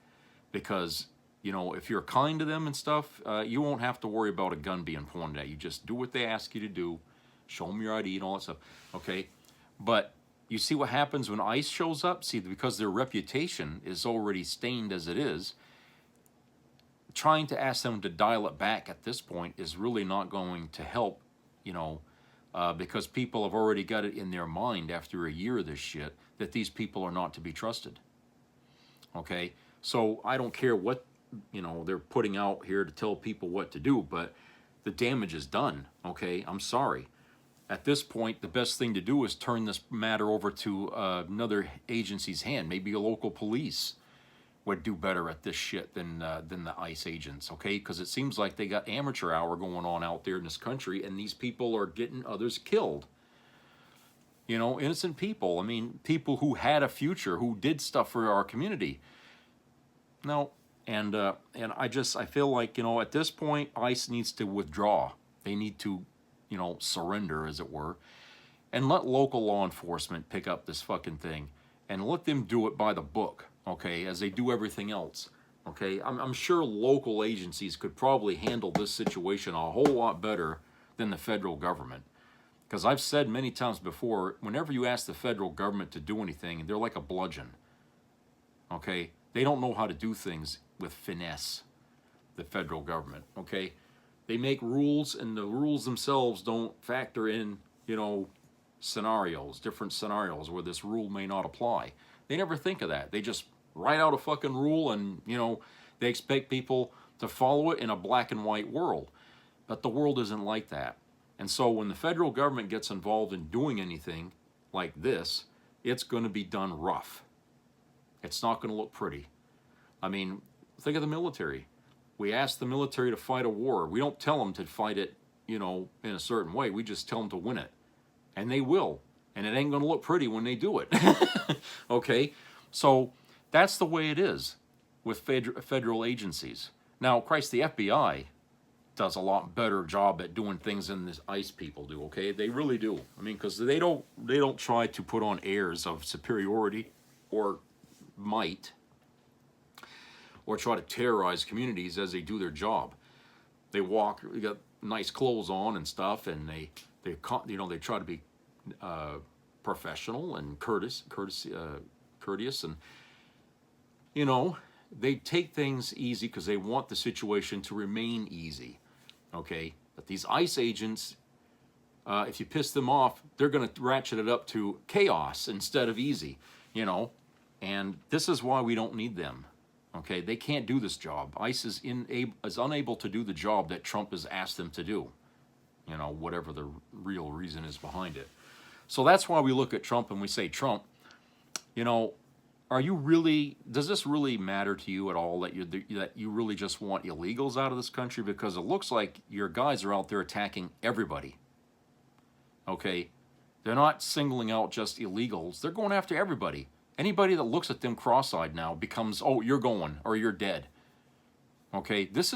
Because, if you're kind to them and stuff, you won't have to worry about a gun being pointed at you. Just do what they ask you to do. Show them your ID and all that stuff, okay? But you see what happens when ICE shows up? See, because their reputation is already stained as it is, trying to ask them to dial it back at this point is really not going to help, because people have already got it in their mind after a year of this shit that these people are not to be trusted. Okay? So I don't care what, they're putting out here to tell people what to do, but the damage is done, okay? I'm sorry. At this point, the best thing to do is turn this matter over to another agency's hand, maybe a local police, would do better at this shit than the ICE agents, okay? Because it seems like they got amateur hour going on out there in this country, and these people are getting others killed. You know, innocent people. I mean, people who had a future, who did stuff for our community. No, and I feel like, you know, at this point, ICE needs to withdraw. They need to, you know, surrender, as it were, and let local law enforcement pick up this fucking thing, and let them do it by the book, okay, as they do everything else, okay? I'm sure local agencies could probably handle this situation a whole lot better than the federal government. Because I've said many times before, whenever you ask the federal government to do anything, they're like a bludgeon, okay? They don't know how to do things with finesse, the federal government, okay? They make rules, and the rules themselves don't factor in, you know, scenarios, different scenarios where this rule may not apply. They never think of that. They just write out a fucking rule, and, you know, they expect people to follow it in a black and white world. But the world isn't like that. And so when the federal government gets involved in doing anything like this, it's going to be done rough. It's not going to look pretty. I mean, think of the military. We ask the military to fight a war. We don't tell them to fight it, you know, in a certain way. We just tell them to win it. And they will. And it ain't going to look pretty when they do it. Okay? So that's the way it is with federal agencies. Now, Christ, the FBI does a lot better job at doing things than the ICE people do, okay? They really do. I mean, because they don't try to put on airs of superiority or might, or try to terrorize communities as they do their job. They walk, they got nice clothes on and stuff, and they you know, they try to be professional and courteous, and, you know, they take things easy because they want the situation to remain easy, okay? But these ICE agents, if you piss them off, they're going to ratchet it up to chaos instead of easy, you know? And this is why we don't need them, okay? They can't do this job. ICE is unable to do the job that Trump has asked them to do, you know, whatever the real reason is behind it. So that's why we look at Trump and we say, Trump, you know, does this really matter to you at all that you really just want illegals out of this country? Because it looks like your guys are out there attacking everybody, okay? They're not singling out just illegals. They're going after everybody. Anybody that looks at them cross-eyed now becomes, oh, you're going, or you're dead, okay? This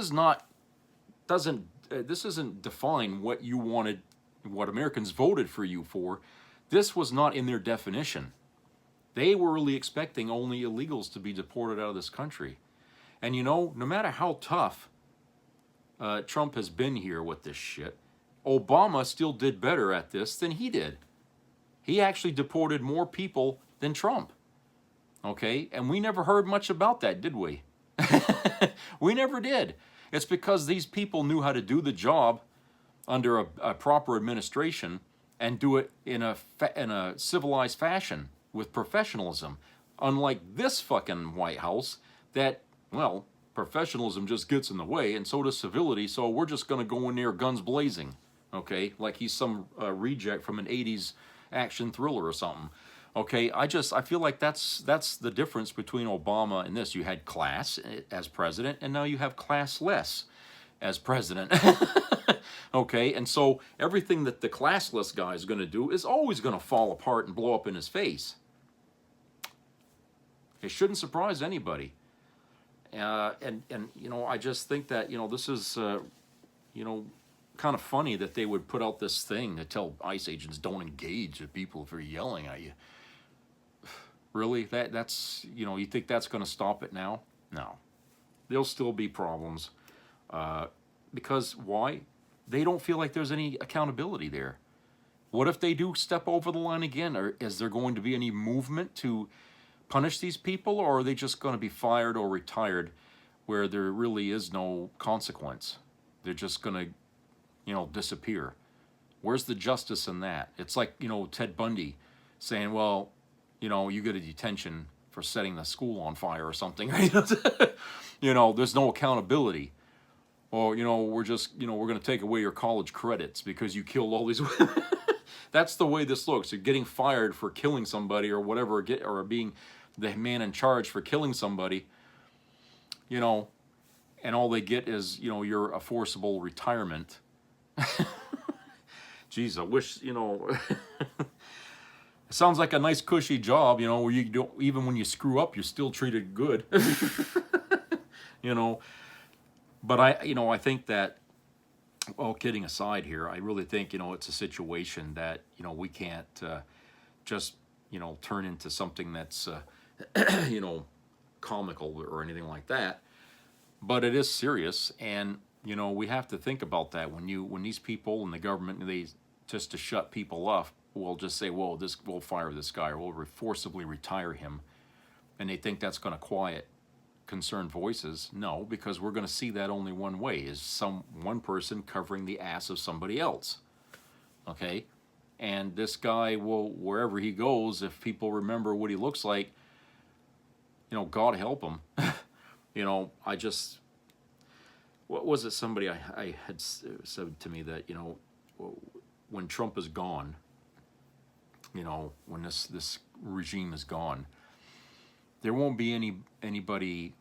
doesn't define what you wanted, what Americans voted for you for. This was not in their definition. They were really expecting only illegals to be deported out of this country. And you know, no matter how tough Trump has been here with this shit, Obama still did better at this than he did. He actually deported more people than Trump. Okay? And we never heard much about that, did we? We never did. It's because these people knew how to do the job under a proper administration and do it in a civilized fashion with professionalism. Unlike this fucking White House that, well, professionalism just gets in the way, and so does civility, so we're just going to go in there guns blazing, okay? Like he's some reject from an 80s action thriller or something. Okay, I feel like that's the difference between Obama and this. You had class as president, and now you have classless as president. Okay, and so everything that the classless guy is going to do is always going to fall apart and blow up in his face. It shouldn't surprise anybody. And you know, I just think that, you know, this is, you know, kind of funny that they would put out this thing to tell ICE agents don't engage with people if they're yelling at you. Really? That's, you know, you think that's going to stop it now? No. There'll still be problems. Because why? They don't feel like there's any accountability there. What if they do step over the line again? Or is there going to be any movement to punish these people? Or are they just going to be fired or retired where there really is no consequence? They're just going to, you know, disappear. Where's the justice in that? It's like, you know, Ted Bundy saying, well, you know, you get a detention for setting the school on fire or something. You know, there's no accountability. Or, you know, we're going to take away your college credits because you killed all these women. That's the way this looks. You're getting fired for killing somebody or whatever, or being the man in charge for killing somebody. you know, and all they get is, you know, you're a forcible retirement. Geez, I wish, you know, it sounds like a nice cushy job, you know, where you don't, even when you screw up, you're still treated good. You know, but I think that, all kidding aside here, I really think, you know, it's a situation that, you know, we can't just, you know, turn into something that's, you know, comical or anything like that. But it is serious, and, you know, we have to think about that when these people in the government, they just to shut people off, will just say, well, we'll fire this guy, or we'll forcibly retire him, and they think that's going to quiet concerned voices. No, because we're going to see that only one way, is one person covering the ass of somebody else. Okay, and this guy will, wherever he goes, if people remember what he looks like, you know, God help him. You know, what was it? Somebody I had said to me that, you know, when Trump is gone, you know, when this regime is gone, there won't be anybody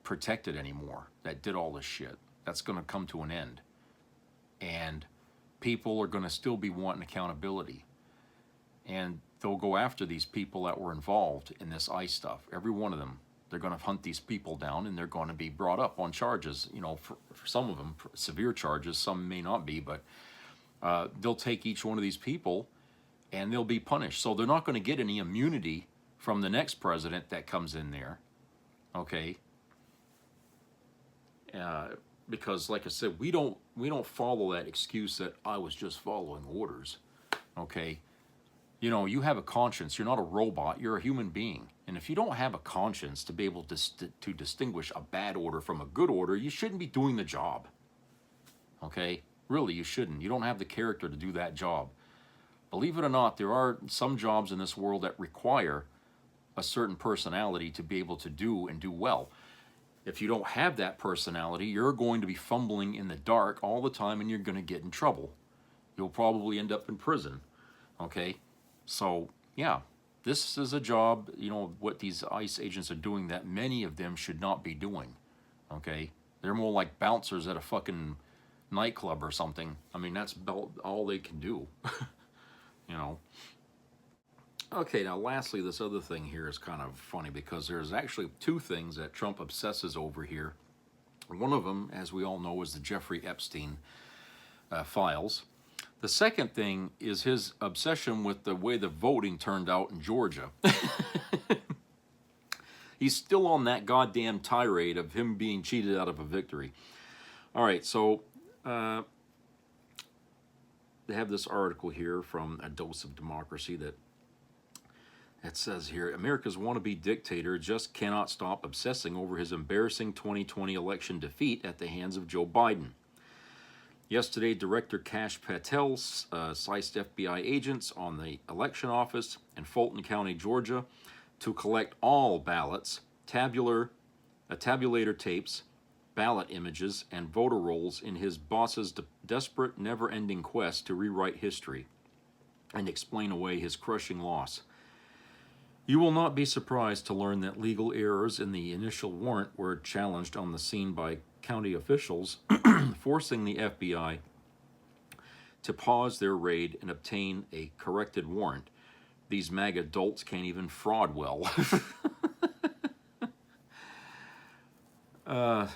protected anymore that did all this shit. That's going to come to an end, and people are going to still be wanting accountability, and they'll go after these people that were involved in this ICE stuff. Every one of them. They're going to hunt these people down, and they're going to be brought up on charges. You know, for some of them, severe charges. Some may not be, but they'll take each one of these people, and they'll be punished. So they're not going to get any immunity from the next president that comes in there. Okay. Because, like I said, we don't follow that excuse that I was just following orders. Okay. You know, you have a conscience. You're not a robot. You're a human being. And if you don't have a conscience to be able to distinguish a bad order from a good order, you shouldn't be doing the job. Okay? Really, you shouldn't. You don't have the character to do that job. Believe it or not, there are some jobs in this world that require a certain personality to be able to do and do well. If you don't have that personality, you're going to be fumbling in the dark all the time, and you're going to get in trouble. You'll probably end up in prison. Okay? So, yeah, this is a job, you know, what these ICE agents are doing that many of them should not be doing, okay? They're more like bouncers at a fucking nightclub or something. I mean, that's about all they can do, you know? Okay, now lastly, this other thing here is kind of funny, because there's actually two things that Trump obsesses over here. One of them, as we all know, is the Jeffrey Epstein files. The second thing is his obsession with the way the voting turned out in Georgia. He's still on that goddamn tirade of him being cheated out of a victory. All right, so they have this article here from A Dose of Democracy that says here, America's wannabe dictator just cannot stop obsessing over his embarrassing 2020 election defeat at the hands of Joe Biden. Yesterday, Director Kash Patel sliced FBI agents on the election office in Fulton County, Georgia, to collect all ballots, tabulator tapes, ballot images, and voter rolls in his boss's desperate, never-ending quest to rewrite history and explain away his crushing loss. You will not be surprised to learn that legal errors in the initial warrant were challenged on the scene by county officials, forcing the FBI to pause their raid and obtain a corrected warrant. These MAGA adults can't even fraud well. I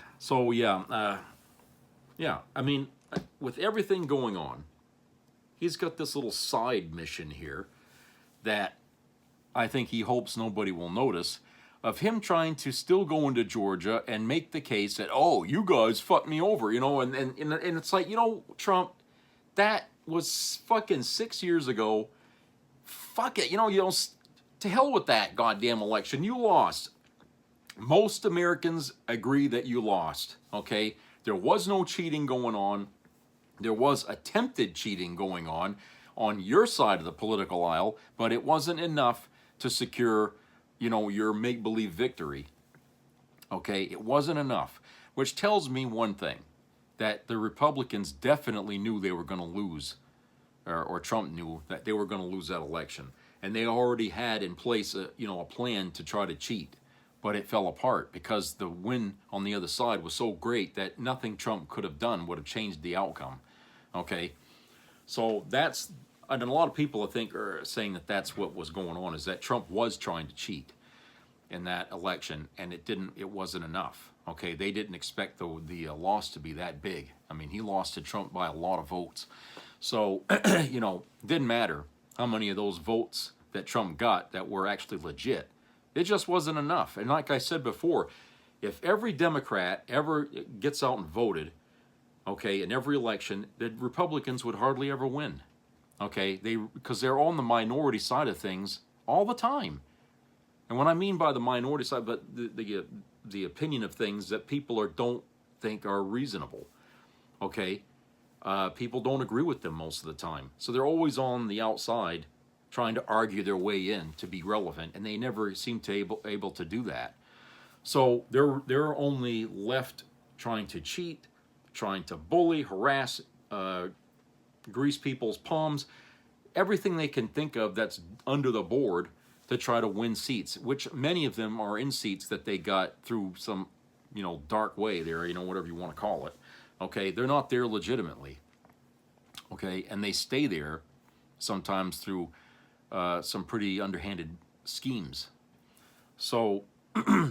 mean, with everything going on, he's got this little side mission here that I think he hopes nobody will notice, of him trying to still go into Georgia and make the case that, oh, you guys fucked me over, you know, and it's like, you know, Trump, that was fucking 6 years ago. Fuck it, you know, to hell with that goddamn election. You lost. Most Americans agree that you lost, okay? There was no cheating going on. There was attempted cheating going on your side of the political aisle, but it wasn't enough to secure, you know, your make-believe victory. Okay, it wasn't enough, which tells me one thing, that the Republicans definitely knew they were going to lose, or Trump knew that they were going to lose that election, and they already had in place a plan to try to cheat. but it fell apart because the win on the other side was so great that nothing Trump could have done would have changed the outcome. Okay, so that's, and a lot of people I think are saying that that's what was going on, is that Trump was trying to cheat in that election, and it wasn't enough. Okay, they didn't expect the loss to be that big. I mean, he lost to Trump by a lot of votes. So, didn't matter how many of those votes that Trump got that were actually legit. It just wasn't enough. And like I said before, if every Democrat ever gets out and voted, okay, in every election, the Republicans would hardly ever win. Okay, because they're on the minority side of things all the time. And what I mean by the minority side, but the opinion of things that people don't think are reasonable. Okay, people don't agree with them most of the time, so they're always on the outside, trying to argue their way in to be relevant, and they never seem to able to do that. So they're only left trying to cheat, trying to bully, harass, grease people's palms, everything they can think of that's under the board to try to win seats, which many of them are in seats that they got through some, dark way there, whatever you want to call it. Okay, they're not there legitimately. Okay, and they stay there sometimes through some pretty underhanded schemes. So,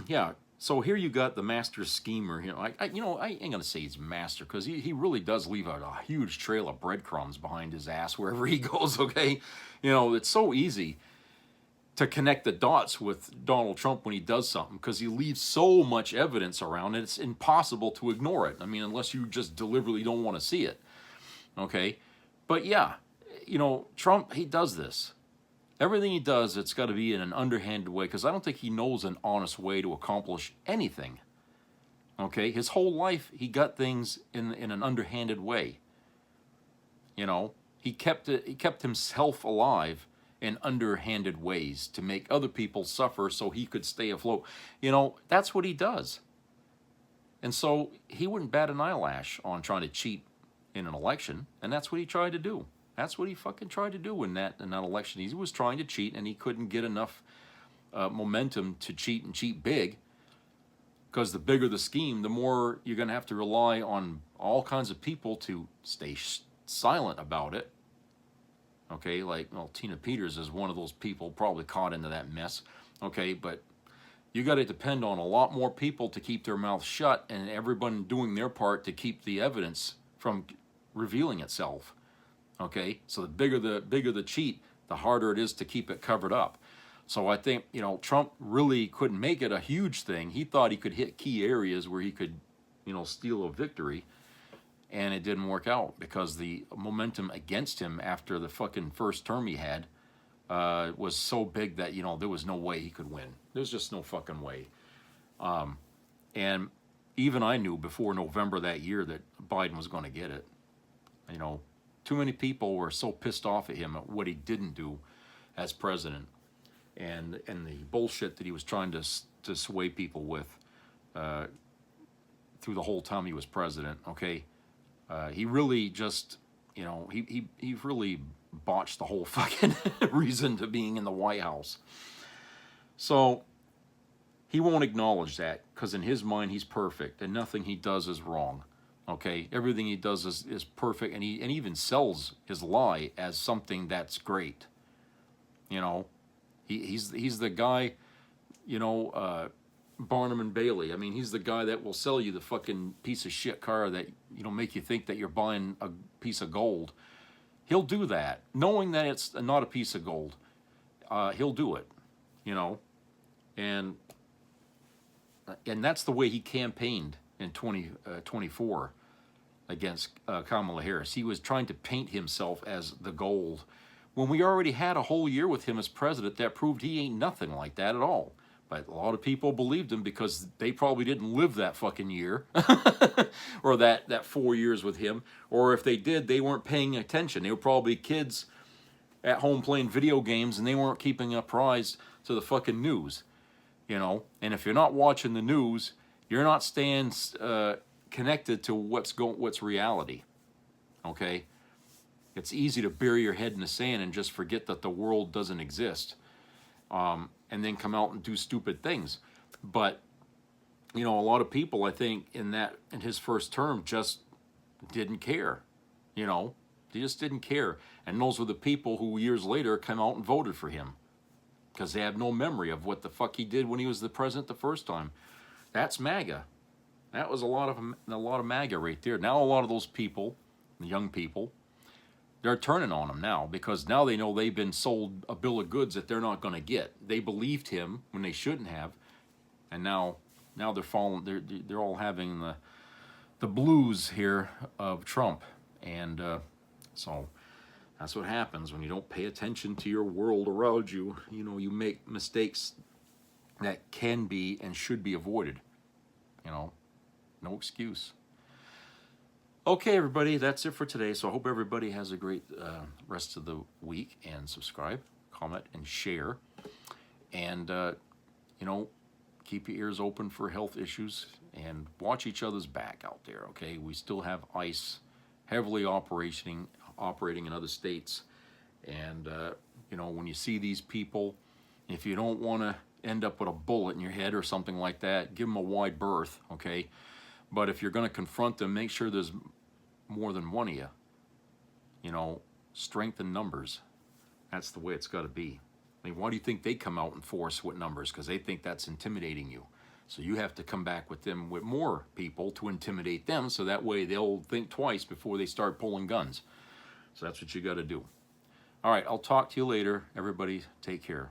yeah. So here you got the master schemer. I ain't gonna say he's master, because he really does leave a huge trail of breadcrumbs behind his ass wherever he goes. Okay, it's so easy to connect the dots with Donald Trump when he does something, because he leaves so much evidence around, and it's impossible to ignore it. I mean, unless you just deliberately don't want to see it. Okay, but yeah, Trump, he does this. Everything he does, it's got to be in an underhanded way, because I don't think he knows an honest way to accomplish anything. Okay, his whole life he got things in an underhanded way. He kept himself alive in underhanded ways to make other people suffer so he could stay afloat. That's what he does. And so he wouldn't bat an eyelash on trying to cheat in an election, and that's what he tried to do. That's what he fucking tried to do in that election. He was trying to cheat, and he couldn't get enough momentum to cheat, and cheat big, because the bigger the scheme, the more you're going to have to rely on all kinds of people to stay silent about it. Okay, Tina Peters is one of those people probably caught into that mess. Okay, but you got to depend on a lot more people to keep their mouths shut, and everyone doing their part to keep the evidence from revealing itself. Okay, so the bigger the cheat, the harder it is to keep it covered up. So I think, Trump really couldn't make it a huge thing. He thought he could hit key areas where he could, steal a victory. And it didn't work out, because the momentum against him after the fucking first term he had was so big that, there was no way he could win. There's just no fucking way. And even I knew before November that year that Biden was going to get it. Too many people were so pissed off at him at what he didn't do as president, and the bullshit that he was trying to sway people with through the whole time he was president. Okay. He really just, he really botched the whole fucking reason to being in the White House. So he won't acknowledge that, because in his mind he's perfect and nothing he does is wrong. Okay, everything he does is perfect, and he even sells his lie as something that's great. He's the guy, Barnum and Bailey. I mean, he's the guy that will sell you the fucking piece of shit car that, make you think that you're buying a piece of gold. He'll do that, knowing that it's not a piece of gold. He'll do it, and that's the way he campaigned in 2024 against Kamala Harris. He was trying to paint himself as the gold, when we already had a whole year with him as president that proved he ain't nothing like that at all. But a lot of people believed him because they probably didn't live that fucking year or that 4 years with him. Or if they did, they weren't paying attention. They were probably kids at home playing video games, and they weren't keeping apprised to the fucking news. And if you're not watching the news, you're not staying connected to what's reality. Okay? It's easy to bury your head in the sand and just forget that the world doesn't exist. And then come out and do stupid things. But, you know, a lot of people, I think, in his first term just didn't care. You know, they just didn't care. And those were the people who years later came out and voted for him because they have no memory of what the fuck he did when he was the president the first time. That's MAGA. That was a lot of MAGA right there. Now a lot of those people, the young people, they're turning on him now because now they know they've been sold a bill of goods that they're not going to get. They believed him when they shouldn't have, and now they're falling. They're all having the blues here of Trump, and so that's what happens when you don't pay attention to your world around you. You know, you make mistakes that can be and should be avoided. You know, no excuse. Okay, everybody, that's it for today. So I hope everybody has a great rest of the week, and subscribe, comment, and share. And, you know, keep your ears open for health issues and watch each other's back out there, okay? We still have ICE heavily operating in other states. And, you know, when you see these people, if you don't want to end up with a bullet in your head or something like that, give them a wide berth, okay? But if you're going to confront them, make sure there's more than one of you. You know, strength in numbers. That's the way it's got to be. I mean, why do you think they come out in force with numbers? Because they think that's intimidating you. So you have to come back with them with more people to intimidate them, so that way they'll think twice before they start pulling guns. So that's what you got to do. All right, I'll talk to you later. Everybody, take care.